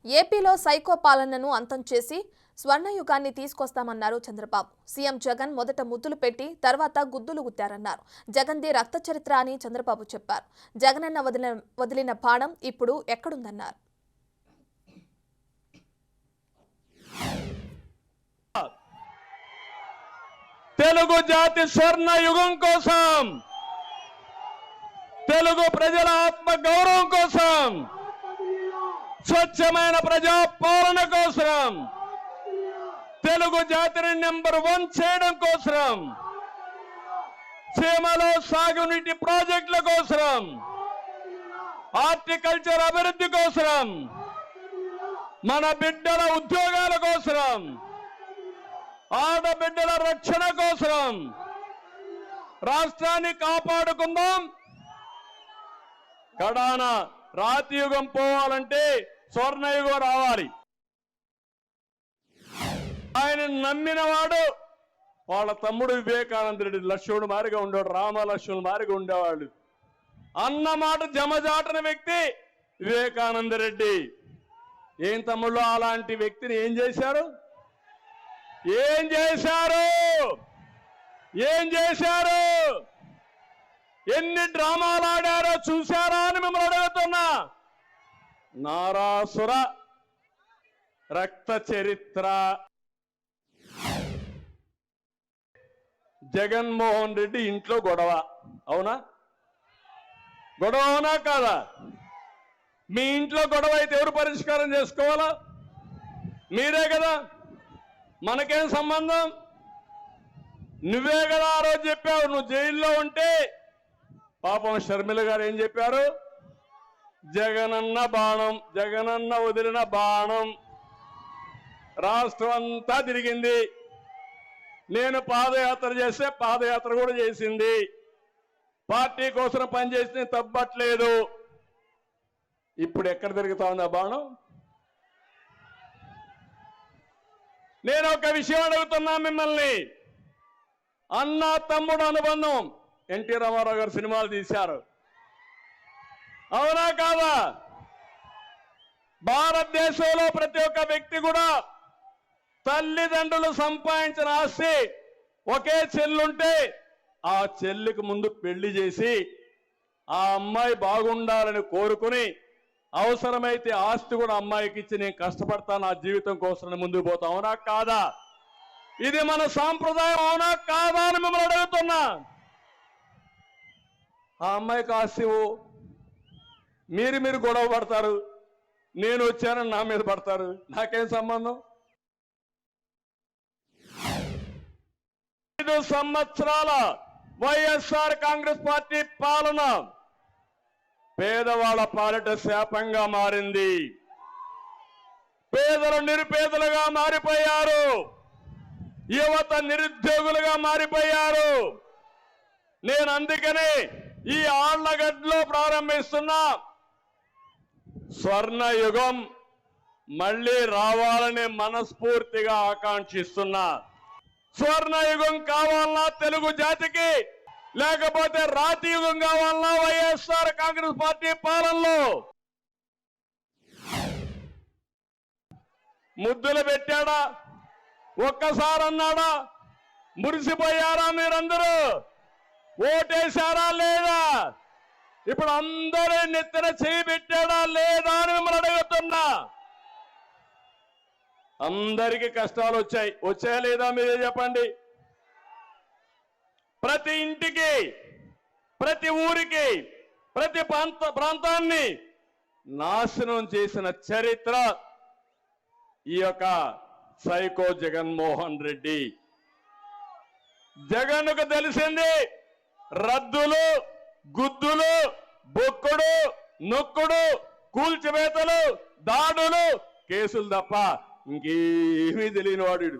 ఏపీలో సైకో పాలనను అంతం చేసి స్వర్ణయుగాన్ని తీసుకొస్తామన్నారు చంద్రబాబు. సీఎం జగన్ మొదట ముద్దులు పెట్టి తర్వాత గుద్దులు గుద్దారన్నారు. జగన్ది రక్త చరిత్ర అని చంద్రబాబు చెప్పారు. జగనన్న వదిలిన బాణం ఇప్పుడు ఎక్కడుందన్నారు. తెలుగు జాతి స్వర్ణ యుగం కోసం, తెలుగు ప్రజల ఆత్మ గౌరవం కోసం, స్వచ్ఛమైన ప్రజా పాలన కోసం, తెలుగు జాతిని నెంబర్ 1 చేయడం కోసం, సీమలో సాగునీటి ప్రాజెక్టుల కోసం, హార్టికల్చర్ అభివృద్ధి కోసం, మన బిడ్డల ఉద్యోగాల కోసం, ఆడబిడ్డల రక్షణ కోసం రాష్ట్రాన్ని కాపాడుకుందాం. కడాన రాతియుగం పోవాలంటే స్వర్ణయుగం రావాలి. ఆయన నమ్మిన వాడు వాళ్ళ తమ్ముడు వివేకానంద రెడ్డి లక్ష్మణుడు మారిగా ఉండేవాడు, రామలక్ష్మణుడు మారిగా ఉండేవాడు. అన్న మాట జమజాటన వ్యక్తి వివేకానంద రెడ్డి. ఏం తమ్ముళ్ళు అలాంటి వ్యక్తిని ఏం చేశారు? ఏం చేశారు? ఎన్ని డ్రామాలు ఆడారో చూశారా అని మిమ్మల్ని అడుగుతున్నా. నారాసుర రక్త చరిత్ర. జగన్మోహన్ రెడ్డి ఇంట్లో గొడవ అవునా? గొడవ అవునా కాదా? మీ ఇంట్లో గొడవ అయితే ఎవరు పరిష్కారం చేసుకోవాలా? మీరే కదా. మనకేం సంబంధం? నువ్వే కదా ఆ రోజు చెప్పావు. నువ్వు జైల్లో ఉంటే పాపం షర్మిల గారు ఏం చెప్పారు? జగనన్న బాణం, జగనన్న వదిలిన బాణం రాష్ట్రం అంతా తిరిగింది. నేను పాదయాత్ర చేస్తే పాదయాత్ర కూడా చేసింది. పార్టీ కోసం పనిచేసి తప్పట్లేదు. ఇప్పుడు ఎక్కడ తిరుగుతా ఉంది ఆ బాణం? నేను ఒక విషయం అడుగుతున్నా మిమ్మల్ని. అన్న తమ్ముడు అనుబంధం ఎన్టీ రామారావు గారు సినిమాలు తీశారు, అవునా కాదా? భారతదేశంలో ప్రతి ఒక్క వ్యక్తి కూడా తల్లిదండ్రులు సంపాదించిన ఆస్తి ఒకే చెల్లుంటే ఆ చెల్లికి ముందు పెళ్లి చేసి ఆ అమ్మాయి బాగుండాలని కోరుకుని అవసరమైతే ఆస్తి కూడా అమ్మాయికి ఇచ్చి నేను కష్టపడతాను నా జీవితం కోసం ముందుకు పోతా, అవునా కాదా? ఇది మన సాంప్రదాయం, అవునా కాదా అని మిమ్మల్ని అడుగుతున్నా. ఆ అమ్మాయికి ఆస్తి మీరు గొడవ పడతారు, నేను వచ్చానని నా మీద పడతారు. నాకేం సంబంధం? 5 సంవత్సరాల వైఎస్ఆర్ కాంగ్రెస్ పార్టీ పాలన పేదవాళ్ళ పాలిట శాపంగా మారింది. పేదలు నిరుపేదలుగా మారిపోయారు, యువత నిరుద్యోగులుగా మారిపోయారు. నేను అందుకనే ఈ ఆళ్లగడ్డలో ప్రారంభిస్తున్న స్వర్ణయుగం మళ్ళీ రావాలని మనస్ఫూర్తిగా ఆకాంక్షిస్తున్నా. స్వర్ణయుగం కావాలన్నా తెలుగు జాతికి, లేకపోతే రాతి యుగం కావాలన్నా వైఎస్ఆర్ కాంగ్రెస్ పార్టీ పాలనలో. ముద్దులు పెట్టాడా? ఒక్కసారి అన్నాడా? మురిసిపోయారా మీరందరూ? ఓటేశారా లేదా? ఇప్పుడు అందరూ నెత్తిన చేయి పెట్టాడా లేదా అని మిమ్మల్ని అడుగుతున్నా. అందరికీ కష్టాలు వచ్చాయా లేదా మీరే చెప్పండి. ప్రతి ఇంటికి, ప్రతి ఊరికి, ప్రతి ప్రాంతాన్ని నాశనం చేసిన చరిత్ర ఈ యొక్క సైకో జగన్మోహన్ రెడ్డి. జగన్కు తెలిసింది రద్దులు, గుద్దులు, బొక్కుడు, నొక్కుడు, కూల్చివేతలు, దాడులు, కేసులు తప్ప ఇంకేమీ తెలియని వాడు.